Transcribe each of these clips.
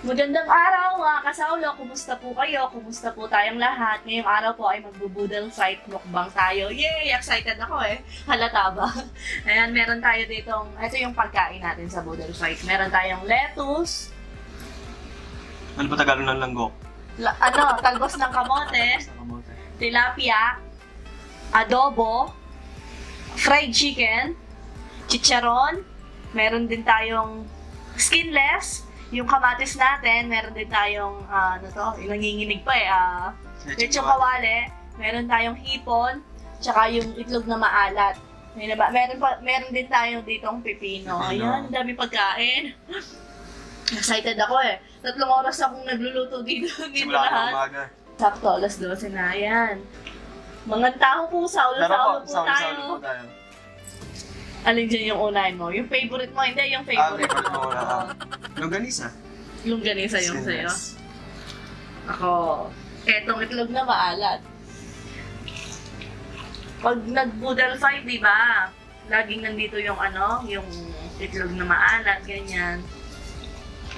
Magandang araw mga kasaulo, kumusta po kayo? Kumusta po tayong lahat? Ngayong araw po ay magbo-boodle fight mukbang tayo. Yay! Excited ako eh. Halata ba? Ayan, meron tayo ditong, ito yung pagkain natin sa boodle fight. Meron tayong lettuce. Ano ba Tagalog ng langgok? Talbos ng kamote. Tilapia. Adobo. Fried chicken. Chicharon. Meron din tayong skinless. Yung kamatis natin, meron din tayong, yung nanginginig pa eh, lechong kawali, meron tayong hipon, tsaka yung itlog na maalat. Meron din tayong ditong pipino. Ayan, dami pagkain. Excited ako eh. 3 oras akong nagluluto dito lahat. Sakto, alas 12 na. Ayan. Mga tao po, saulo-saulo po tayo. Alin dyan yung unahin mo? Yung favorite mo? Hindi, yung favorite mo. Longganisa. Longganisa yung sa'yo? Ako, etong itlog na maalat. Pag nag-boodle fight, di ba? Laging nandito yung yung itlog na maalat, ganyan.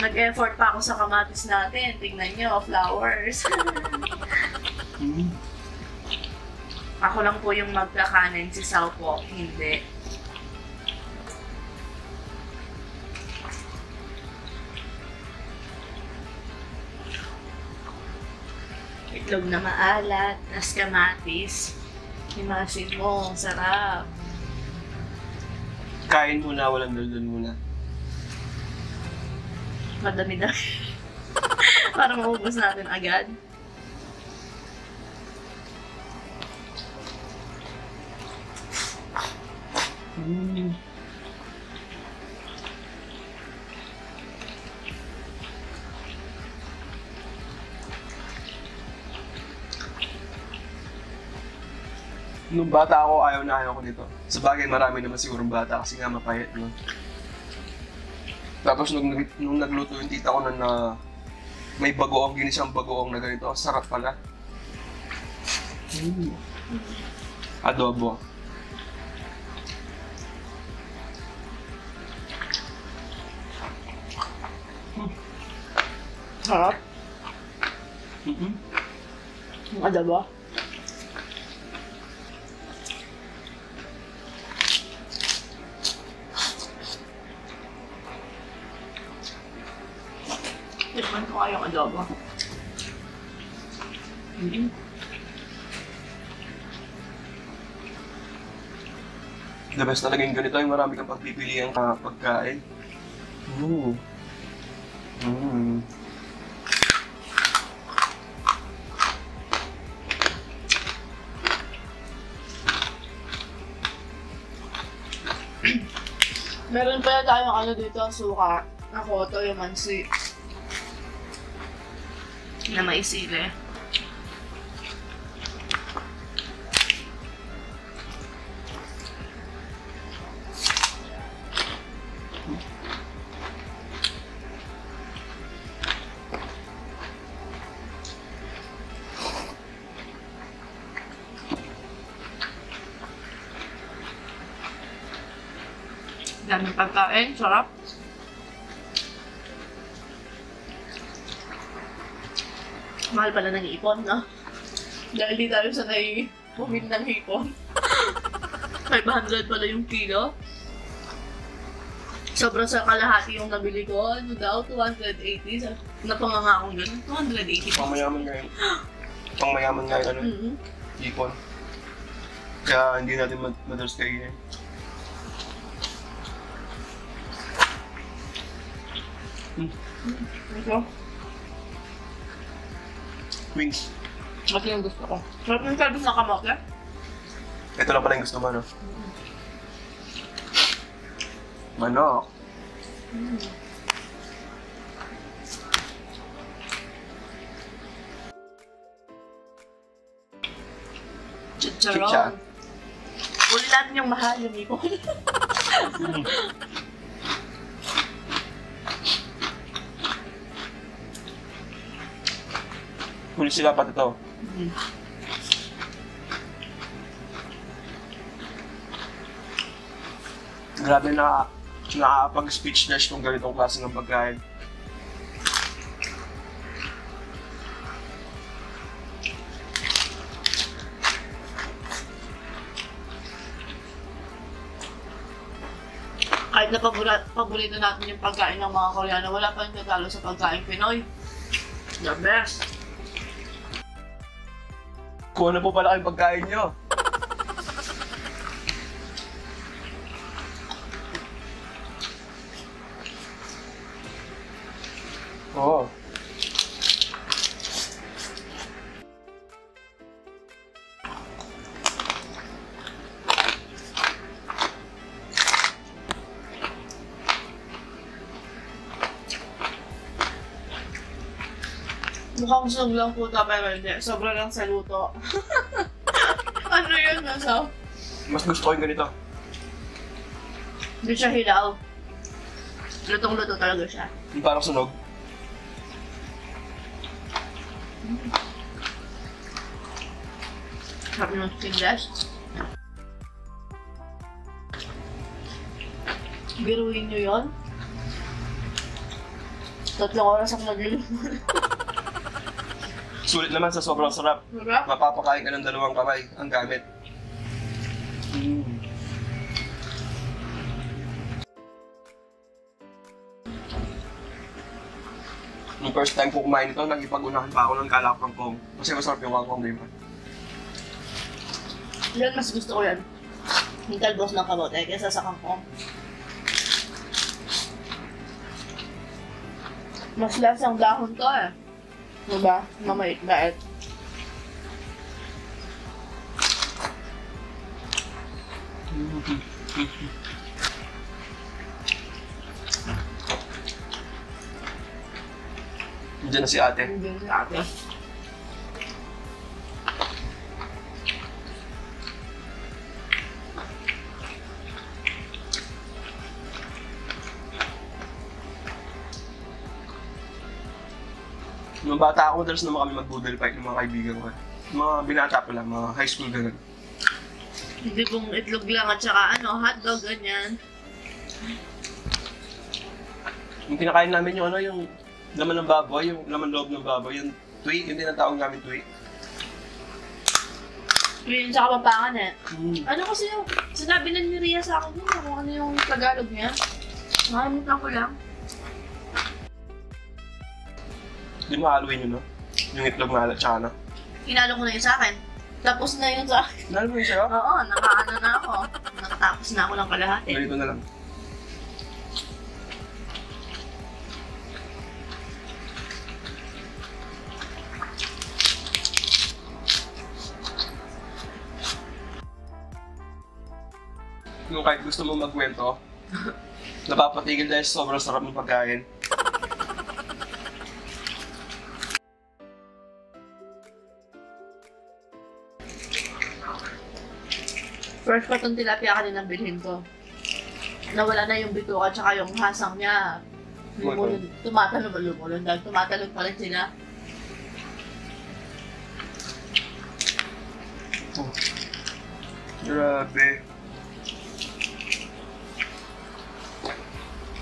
Nag-effort pa ako sa kamatis natin. Tingnan nyo, flowers. Ako lang po yung magkakanin, si Sao po, hindi. Itlog na maalat, tas kamatis. Imasin mo, sarap. Kain muna, walang daldal muna. Madami-dami. Para maubos natin agad. Nung bata ako, ayaw na ayaw ko nito. Sa bagay, marami naman sigurong bata kasi nga mapayat, no? Tapos nung nagluto yung tita ko na may bagoong, ginisang bagoong na ganito, sarap pala. Adobo. Sarap. Yung adobo. Tikman ko kayong adobo. The best talaga yung ganito, yung marami kang pagpipiliang pagkain. Meron pala tayong dito, suka. Ako, ito yung mansi. Na maisili. Daming pagkain, sarap. Mahal pala ng ipon, no? Dahil di tayo sanay bumili ng hipon. 500 pala yung kilo. Sobra sa kalahati yung nabili ko. Ano daw? 280. Napanganga akong gano'n. 280. Pangmayaman ngayon. Pangmayaman ngayon, ipon. Kaya hindi natin madalas kainin. Ito. Wings. Ito yung gusto ko. Sarap yung talbos na kamote. Ito lang pala yung gusto mo, no? Manok. Chicharon. Uli natin yung mahal, yung ipon. Huli sila pati ito. Grabe na nakakapag-speechless kung ganitong klase ng pagkain. Kahit na paborito natin yung pagkain ng mga Koreano, wala pa yung tatalo sa pagkain Pinoy. The best! Kung ano po pala kayong pagkain nyo. Oo. Mukhang sub lang puta pero hindi. Sobra lang sa luto. Ano yun nasa? Mas gusto ko yung ganito. Hindi siya hilaw. Lutong-luto talaga siya. Yung parang sunog. Sabi ng skinless. Biruin nyo yun. 3 oras ako naglilimutan. Sulit naman sa sobrang sarap. Diba? Mapapakain ka ng 2 kamay ang gamit. Nung first time ko kumain ito, nagipag-unahan pa ako ng kalak kangkong. Kasi masarap yung kangkong, di ba? Yan, mas gusto ko yan. Yung talbos ng kamote kaysa sa kangkong. Mas lasang dahon to eh. Diba? Mamait-bait. Diyan na si ate. Hindi si ate. Nung bata ako, madalas naman kami mag-boodle fight ng mga kaibigan ko. Mga binata pa lang, mga high school ganun. Hindi pong itlog lang at saka ano, hotdog, ganyan. Yung kinakain namin yung ano, yung laman ng baboy, yung laman loob ng baboy, yung tui, yung tinatawag namin tui. Yun sa kapapangan eh. Ano kasi yung sinabi na ni Rhea sa akin yun, kung ano yung Tagalog niya. Nakalimutan ko lang. Di mo haluin yun, no? Yung itlog na alat, tsaka na. Inalo ko na yun sa akin. Tapos na yun sa akin. Nalo mo yun sa'yo? Oo, nakaano na ako. Nakatapos na ako ng kalahati. Ganito na lang. Yung kahit gusto mo magkwento, napapatigil dahil sobrang sarap ng pagkain. Fresh pa itong tilapia kanina bilhin ko. Nawala na yung bituka tsaka yung hasang niya. Tumatalon ba lumulun? Dahil tumatalon pa rin sila. Oh. Grabe.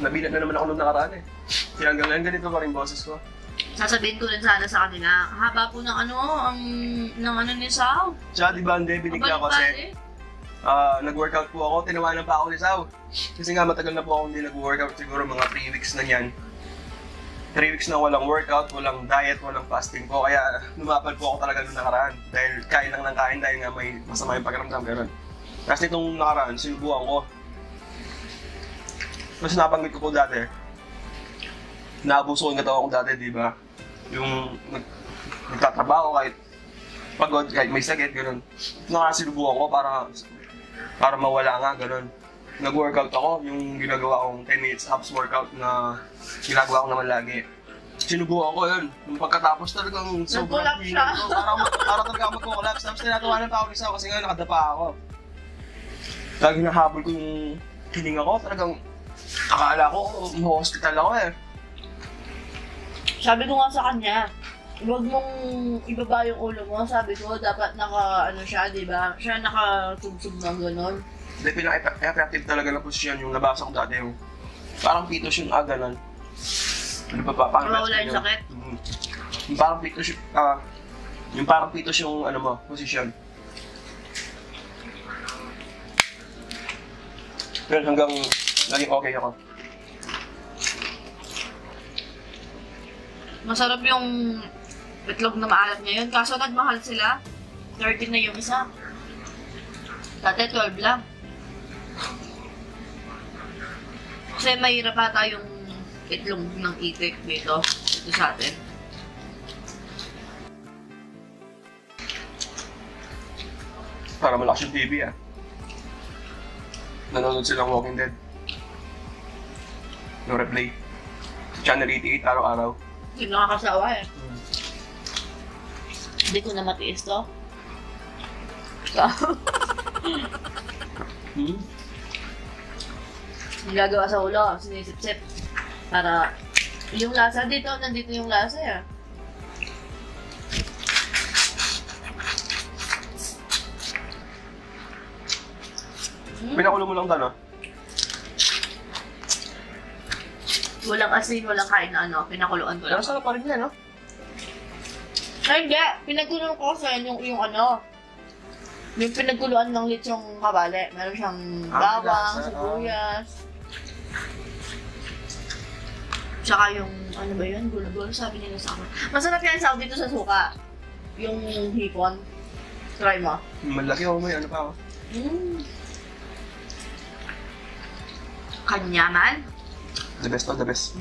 Nabilat na naman ako nung nakaraan eh. Kaya hanggang ngayon ganito pa rin boses ko. Sasabihin ko rin sana sa kanila, haba po ng ano, ng ano ni Sao. Tsaka di ba hindi, binigla ko kasi nag-workout po ako, tinawanan pa ako ni Sao. Kasi nga matagal na po ako hindi nag-workout, siguro mga 3 weeks na yan. 3 weeks na walang workout, walang diet, walang fasting po. Kaya lumapal po ako talaga nung nakaraan. Dahil kain lang ng kain dahil nga may masama yung pakiramdam, gano'n. Kasi nitong nakaraan, sinubukan ko. Kasi napanggit ko po dati, naabuso ko yung katawan ko dati, di ba? Yung nagtatrabaho kahit pagod, kahit may sakit, gano'n. Nakasinubukan ko para mawala nga, gano'n. Nag-workout ako, yung ginagawa kong 10 minutes abs workout na ginagawa ko naman lagi. Sinubukan ko yun. Yung pagkatapos talagang sobrang siya. ko. Para talaga mag-collapse. Tapos tinatawanan pa ako ni Sao kasi nga nakadapa ako. Lagi nahabol ko yung hininga ko. Talagang akala ko, ma-hospital ako eh. Sabi ko nga sa kanya, huwag mong ibaba yung ulo mo. Sabi ko, dapat ano siya, di ba? Siya nakatubsub ng gano'n. Hindi, pinaka-effective talaga na posisyon yung nabasa ko dati yung parang pitos yung aganan. Ano pa ba? Para wala yung sakit? Yung parang pitos yung ano mo, posisyon. Pero hanggang Laging okay ako. Masarap yung itlog na maalat ngayon. Kaso nagmahal sila. 13 na yung isa. Dati 12 lang. Kasi mahirap ata yung itlog ng itik dito sa atin. Para malakas yung TV Nanonood silang Walking Dead. No replay. Channel 88 araw-araw. Hindi nakakasawa Hindi ko na matiis to. Yung gagawa sa ulo, sinisip-sip. Para yung lasa dito, nandito yung lasa Pinakulo mo lang tan, Walang asin, walang kain na pinakuluan ko lang. Pero sarap pa rin yan, Ay, hindi. Pinagkulong ko sa yung yung pinagkuluan ng litsong kabale. Meron siyang bawang, sibuyas. Tsaka yung, ano ba yun? Gulo-gulo, sabi nila sa akin. Masarap yan sa dito sa suka. Yung hipon. Try mo. Malaki may ano pa Kanyaman. The best of the best.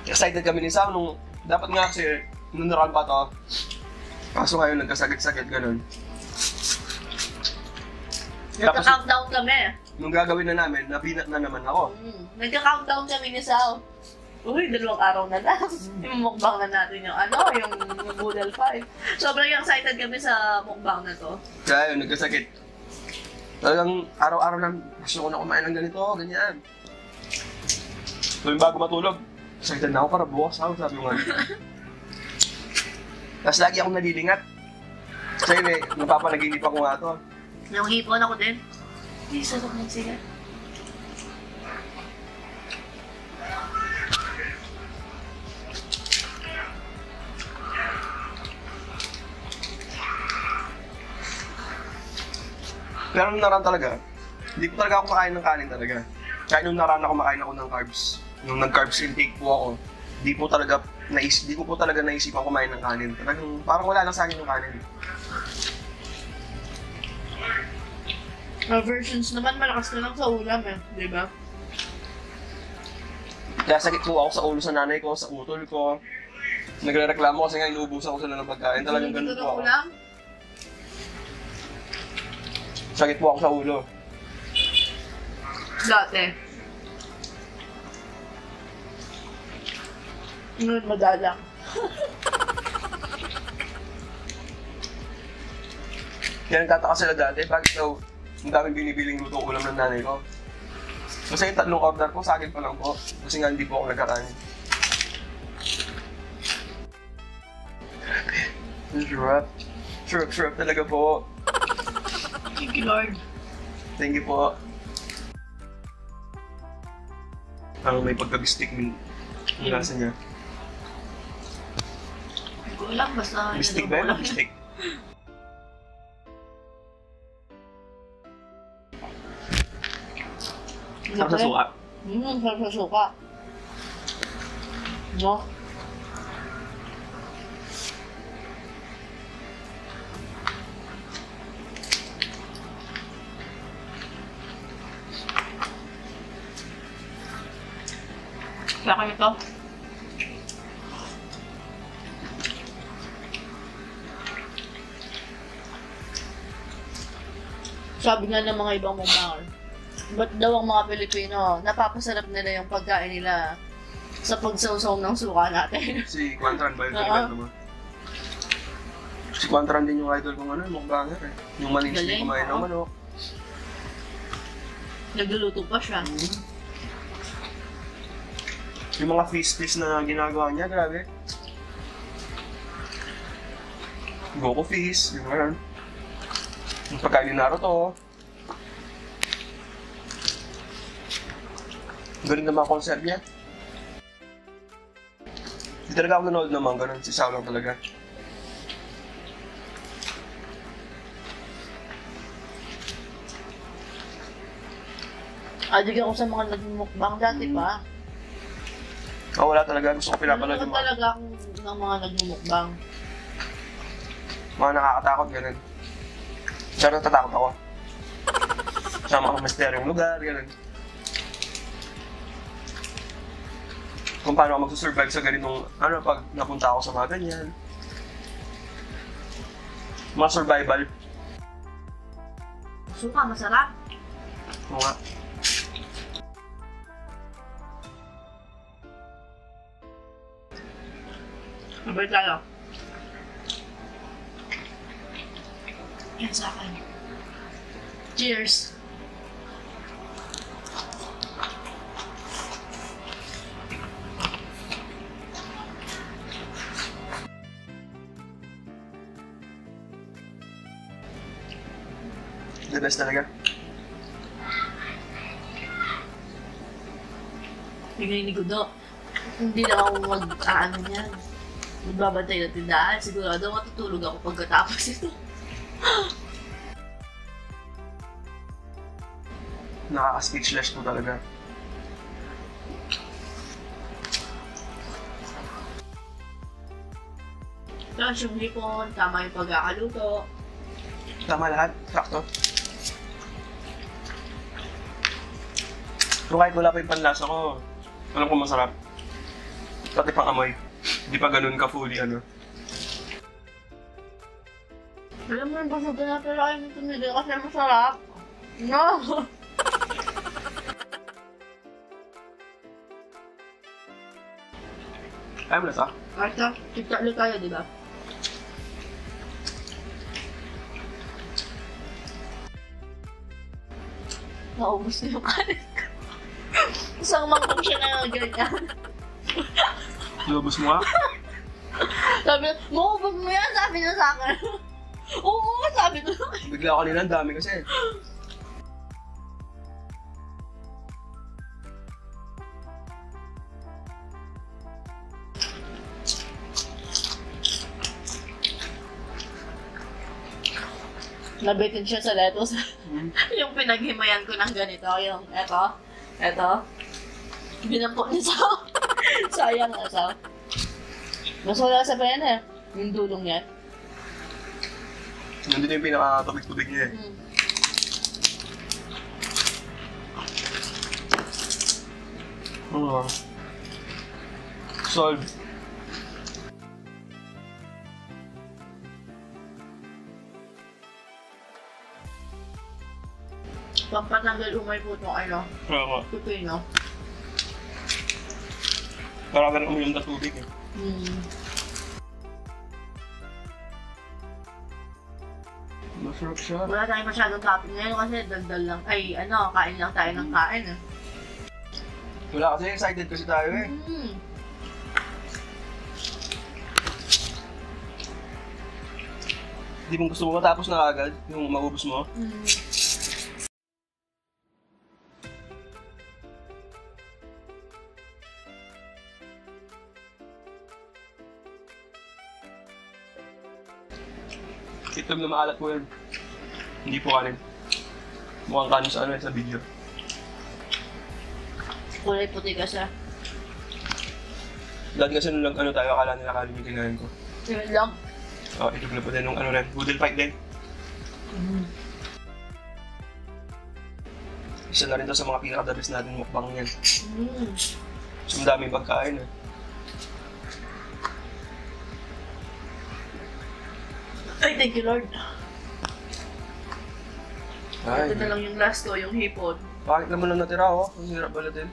Excited kami ni Sam nung, dapat nga kasi, nung naroon pa to. Kaso ngayon, nagkasagit-sagit, ganun. Nagka-countdown kami. Nung gagawin na namin, nabinat na naman ako. Nagka-countdown kami ni Sao. Uy, 2 araw na lang. Mukbang na natin yung yung Boodle 5. Sobrang excited kami sa mukbang na to. Kaya yun, nagkasakit. Talagang araw-araw lang, gusto ko na kumain ng ganito, ganyan. So yung bago matulog, excited na ako para bukas ako, sabi mo nga. Tapos lagi akong nalilingat. Kasi napapanaginip ako nga to. Yung hipon ako din. Hindi, sarap ng sigat. Pero nung naran talaga, hindi ko talaga ako makain ng kanin talaga. Kaya nung naran ako makain ako ng carbs, nung nag-carbs intake po ako, di ko po talaga naisipan kumain ng kanin. Talagang parang wala lang sa akin yung kanin. Versions naman malakas na lang sa ulam di ba? Kaya sakit po ako sa ulo sa nanay ko, sa utol ko. Nagre-reklamo kasi nga inuubusan ko sila ng pagkain. Talagang ganun po ako. Ulam? Sakit po ako sa ulo. Dati. Ngayon madalang. Kaya nagtataka sila dati, bakit daw ang daming binibiling luto ulam ng nanay ko. Kasi yung 3 order ko, sa akin pa lang po. Kasi nga hindi po ako nagkakanin. Sarap. Sarap talaga po. Thank you, Lord. Thank you po. Parang may pagka-bistik yung lasa niya. Hindi ko alam, basta... Bistik ba yun? Bistik? Sarap sa suka. Sarap sa suka. No? Kaya kayo ito. Sabi nga ng mga ibang mukbanger, ba't daw ang mga Pilipino, napapasarap nila yung pagkain nila sa pagsawsaw ng suka natin. Si Quantran ba yung idol mo? Si Quantran din yung idol kong mukbanger Yung maninis din kumain ng manok. Nagluluto pa siya. Yung mga feast na ginagawa niya, grabe. Goku feast, yung gano'n. Yung pagkain ni Naruto. Galing na mga concept niya. Hindi talaga ako nanood naman, gano'n. Si Sao lang talaga. Adig ako sa mga nagmumukbang dati pa. Wala talaga. Gusto ko pinapanood yung mga, talaga akong ng mga nagmumukbang. mga nakakatakot, ganun. Pero natatakot ako. Sa mga misteryong lugar, ganun. Kung paano ako magsusurvive sa ganitong, pag napunta ako sa mga ganyan. Mga survival. Suka, masarap. Oo nga. Mabait tayo. Yan sa akin. Cheers! The best talaga. Bigay ni Gudo. Hindi na ako mag-aano niyan. Magbabantay ng tindahan. Sigurado matutulog ako pagkatapos ito. Nakaka-speechless po talaga. Tapos yung hipon, tama yung pagkakaluto. Tama lahat. Sakto. So kahit wala pa yung panlasa ko, alam ko masarap. Pati pang amoy. Hindi pa ganun ka fully Alam mo yung busog na talaga yung tumili kasi masarap. No! Ayaw mo lasa? Basta, tiktaklo tayo, di ba? Naubos na yung kanin ko. Isang mangkong siya na ganyan. Lubos mo ka? Sabi na, maubos mo yan, sabi na sa akin. Oo, sabi na. Bigla kanina, ang dami kasi. Nabitin siya sa lettuce. Yung pinaghimayan ko ng ganito, yung eto. Binampok niya sa sayang na sa. Mas wala sa pa yan eh. Yung dulong yan. Nandun yung pinaka-tubig-tubig niya eh. Solve. Pampatanggal umay po itong Oo. pipino. Para ganun uminom na tubig eh. Masarap siya. Wala tayong masyadong topping ngayon kasi daldal lang, kain lang tayo ng kain eh. Wala kasi excited kasi tayo eh. Hindi mo gusto mo matapos na agad yung maubos mo. Itlog na maalat po yan. Hindi po kanin. Mukhang kanin sa sa video. Kulay puti kasi. Dati kasi nung tayo, akala nila kanin yung kinain ko. Yun lang. Itlog na po din nung rin. Boodle fight din. Isa na rin to sa mga pinaka-the best natin mukbang yan. So, ang daming pagkain eh. Ay, thank you Lord. Ay, Ito na lang yung last ko, yung hipon. bakit naman lang natira oh? Ang hirap balatin.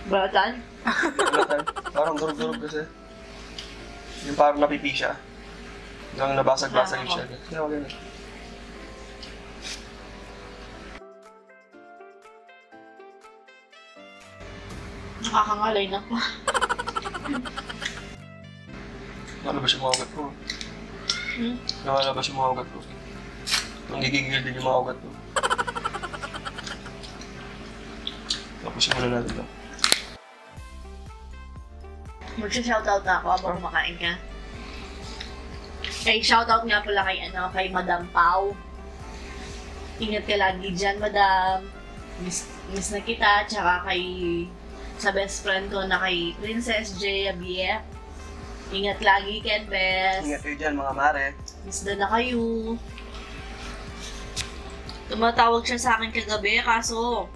Balatan? Balatan. Parang durog-durog kasi. Yung parang napipi siya. Hanggang nabasag-basag yung siya. Kaya wag na. Nakakangalay na po. Nakalabas yung mga ugat ko. Nakalabas yung mga ugat ko. Nanggigigil din yung mga ugat ko. Tapos muna natin lang. Magsha-shoutout na ako habang kumakain ka. Ay, shoutout nga pala kay Madam Pau. Ingat ka lagi dyan, madam. Miss na kita, tsaka sa best friend ko na kay Princess Jaya BF. Ingat lagi, Ken Best. Ingat kayo dyan, mga mare. Miss na kayo. Tumatawag siya sa akin kagabi, kaso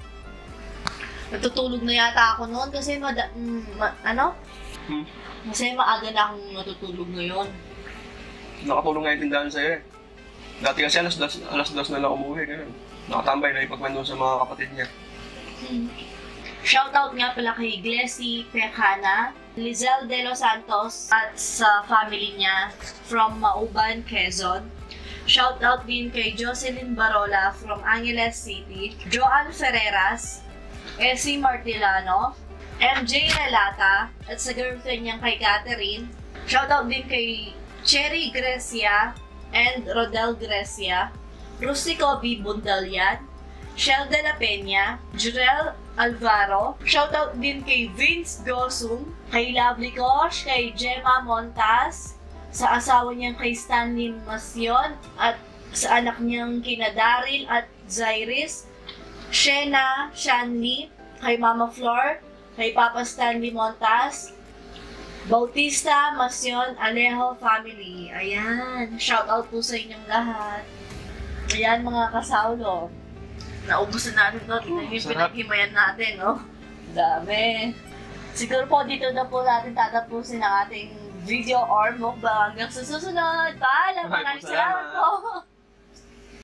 natutulog na yata ako noon kasi Kasi maaga na akong natutulog ngayon. Nakatulong nga yung tindahan sa'yo eh. Dati kasi alas 2 na lang umuwi. Ganun. Nakatambay na ipagmando sa mga kapatid niya. Shoutout nga pala kay Glessy Pecana, Lizelle De Los Santos at sa family niya from Mauban, Quezon. Shoutout din kay Jocelyn Barola from Angeles City, Joan Ferreras, Essie Martilano, MJ Relata at sa girlfriend niyang kay Catherine. Shoutout din kay Cherry Grecia and Rodel Grecia, Rustico B. Bundalian, Shell de la Peña, Jurel Alvaro. Shoutout din kay Vince Gosum, kay Lovely Kosh, kay Gemma Montas, sa asawa niyang kay Stanley Masyon, at sa anak niyang kina Daryl at Zairis, Shena Shanley, kay Mama Flor, kay Papa Stanley Montas, Bautista Masyon Alejo family. Ayan, shoutout po sa inyong lahat. Ayan mga kasaulo. Naubos na natin ito. Tingnan yung pinaghimayan natin, no? Dami. Siguro po dito na po natin tatapusin ang ating video or mukbang. Hanggang sa susunod. Paalam! Maraming